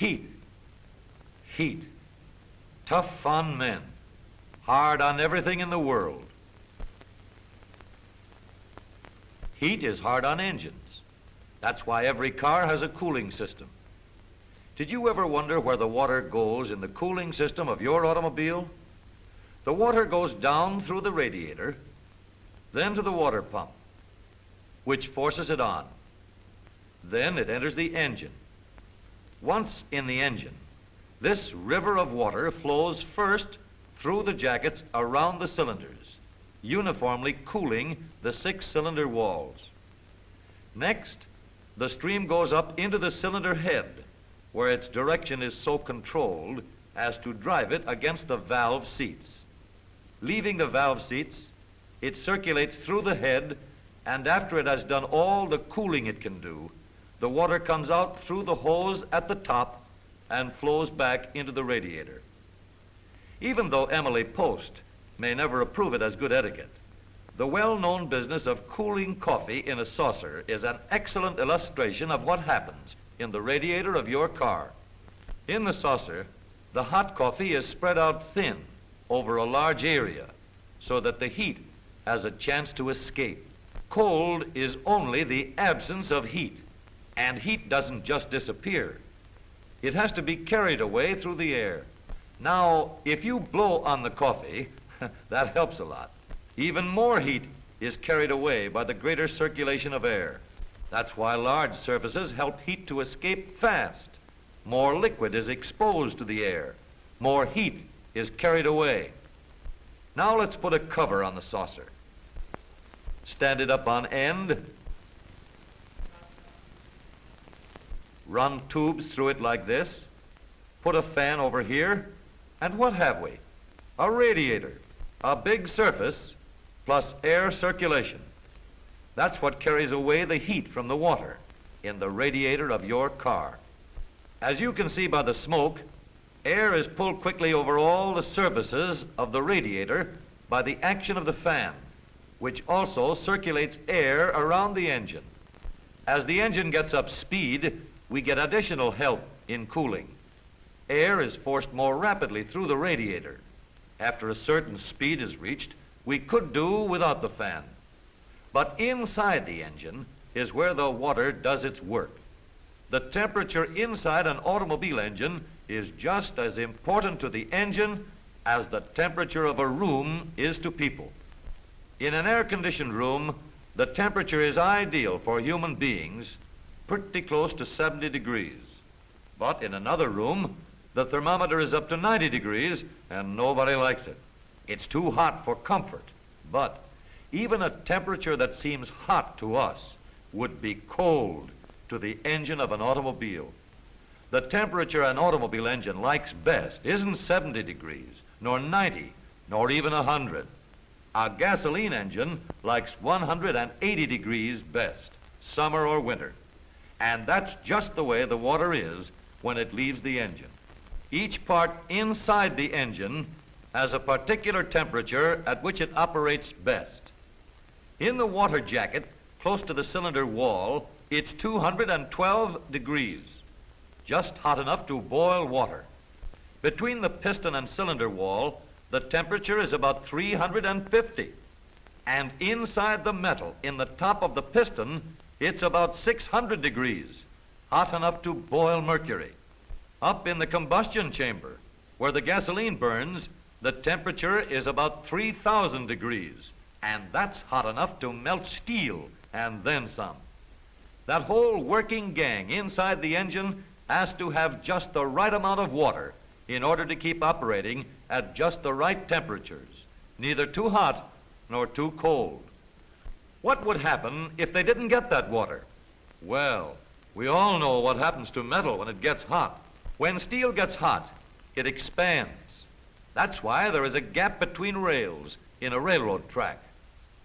Heat. Heat. Tough on men. Hard on everything in the world. Heat is hard on engines. That's why every car has a cooling system. Did you ever wonder where the water goes in the cooling system of your automobile? The water goes down through the radiator, then to the water pump, which forces it on. Then it enters the engine. Once in the engine, this river of water flows first through the jackets around the cylinders, uniformly cooling the 6-cylinder walls. Next, the stream goes up into the cylinder head, where its direction is so controlled as to drive it against the valve seats. Leaving the valve seats, it circulates through the head, and after it has done all the cooling it can do, the water comes out through the hose at the top and flows back into the radiator. Even though Emily Post may never approve it as good etiquette, the well-known business of cooling coffee in a saucer is an excellent illustration of what happens in the radiator of your car. In the saucer, the hot coffee is spread out thin over a large area so that the heat has a chance to escape. Cold is only the absence of heat, and heat doesn't just disappear. It has to be carried away through the air. Now, if you blow on the coffee, that helps a lot. Even more heat is carried away by the greater circulation of air. That's why large surfaces help heat to escape fast. More liquid is exposed to the air. More heat is carried away. Now let's put a cover on the saucer. Stand it up on end. Run tubes through it like this. Put a fan over here. And what have we? A radiator. A big surface plus air circulation. That's what carries away the heat from the water in the radiator of your car. As you can see by the smoke, air is pulled quickly over all the surfaces of the radiator by the action of the fan, which also circulates air around the engine. As the engine gets up speed, we get additional help in cooling. Air is forced more rapidly through the radiator. After a certain speed is reached, we could do without the fan. But inside the engine is where the water does its work. The temperature inside an automobile engine is just as important to the engine as the temperature of a room is to people. In an air-conditioned room, the temperature is ideal for human beings, pretty close to 70 degrees. But in another room, the thermometer is up to 90 degrees and nobody likes it. It's too hot for comfort, but even a temperature that seems hot to us would be cold to the engine of an automobile. The temperature an automobile engine likes best isn't 70 degrees, nor 90, nor even 100. A gasoline engine likes 180 degrees best, summer or winter. And that's just the way the water is when it leaves the engine. Each part inside the engine has a particular temperature at which it operates best. In the water jacket, close to the cylinder wall, it's 212 degrees, just hot enough to boil water. Between the piston and cylinder wall, the temperature is about 350. And inside the metal, in the top of the piston, it's about 600 degrees, hot enough to boil mercury. Up in the combustion chamber, where the gasoline burns, the temperature is about 3,000 degrees, and that's hot enough to melt steel and then some. That whole working gang inside the engine has to have just the right amount of water in order to keep operating at just the right temperatures, neither too hot nor too cold. What would happen if they didn't get that water? Well, we all know what happens to metal when it gets hot. When steel gets hot, it expands. That's why there is a gap between rails in a railroad track.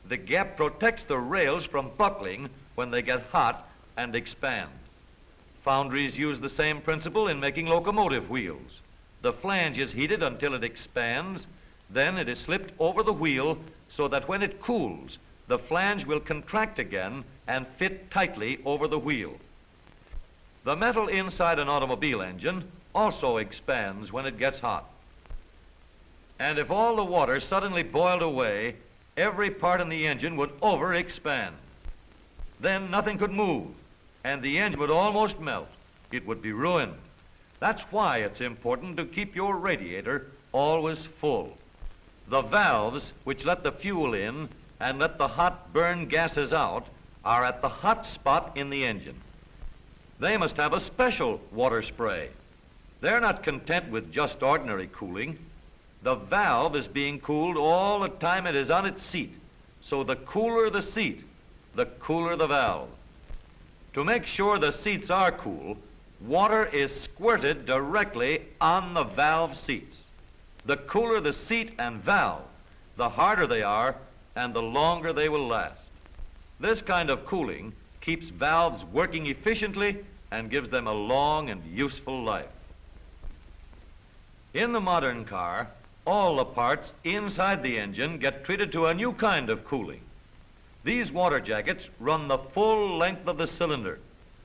The gap protects the rails from buckling when they get hot and expand. Foundries use the same principle in making locomotive wheels. The flange is heated until it expands, then it is slipped over the wheel so that when it cools, the flange will contract again and fit tightly over the wheel. The metal inside an automobile engine also expands when it gets hot. And if all the water suddenly boiled away, every part in the engine would over-expand. Then nothing could move, and the engine would almost melt. It would be ruined. That's why it's important to keep your radiator always full. The valves which let the fuel in and let the hot burn gases out are at the hot spot in the engine. They must have a special water spray. They're not content with just ordinary cooling. The valve is being cooled all the time it is on its seat. So the cooler the seat, the cooler the valve. To make sure the seats are cool, water is squirted directly on the valve seats. The cooler the seat and valve, the harder they are and the longer they will last. This kind of cooling keeps valves working efficiently and gives them a long and useful life. In the modern car, all the parts inside the engine get treated to a new kind of cooling. These water jackets run the full length of the cylinder,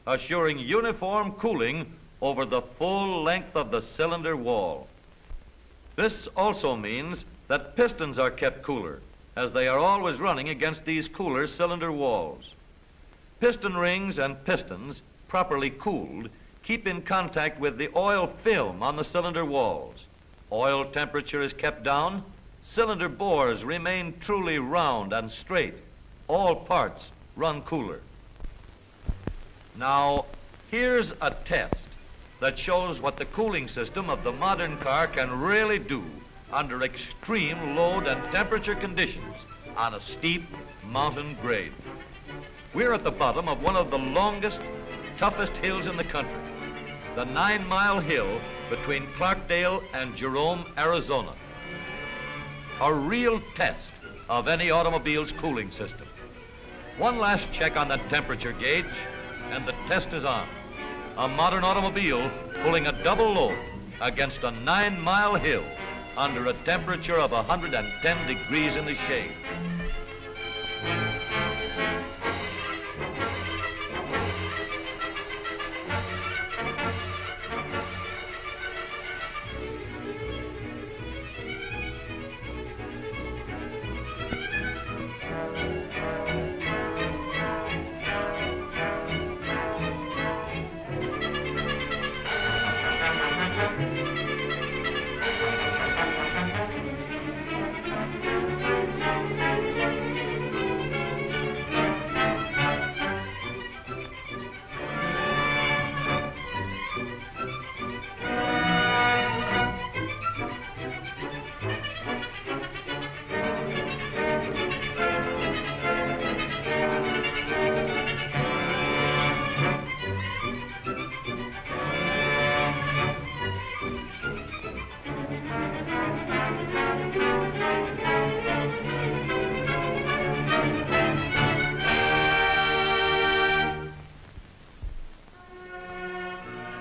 assuring uniform cooling over the full length of the cylinder wall. This also means that pistons are kept cooler, as they are always running against these cooler cylinder walls. Piston rings and pistons, properly cooled, keep in contact with the oil film on the cylinder walls. Oil temperature is kept down, cylinder bores remain truly round and straight. All parts run cooler. Now, here's a test that shows what the cooling system of the modern car can really do under extreme load and temperature conditions on a steep mountain grade. We're at the bottom of one of the longest, toughest hills in the country, the 9-mile hill between Clarkdale and Jerome, Arizona. A real test of any automobile's cooling system. One last check on that temperature gauge, and the test is on. A modern automobile pulling a double load against a 9-mile hill under a temperature of 110 degrees in the shade.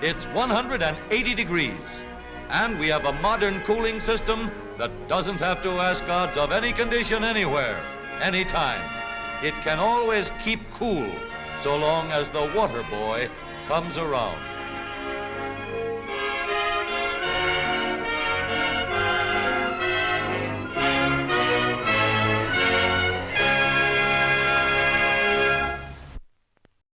It's 180 degrees, and we have a modern cooling system that doesn't have to ask odds of any condition anywhere, anytime. It can always keep cool so long as the water boy comes around.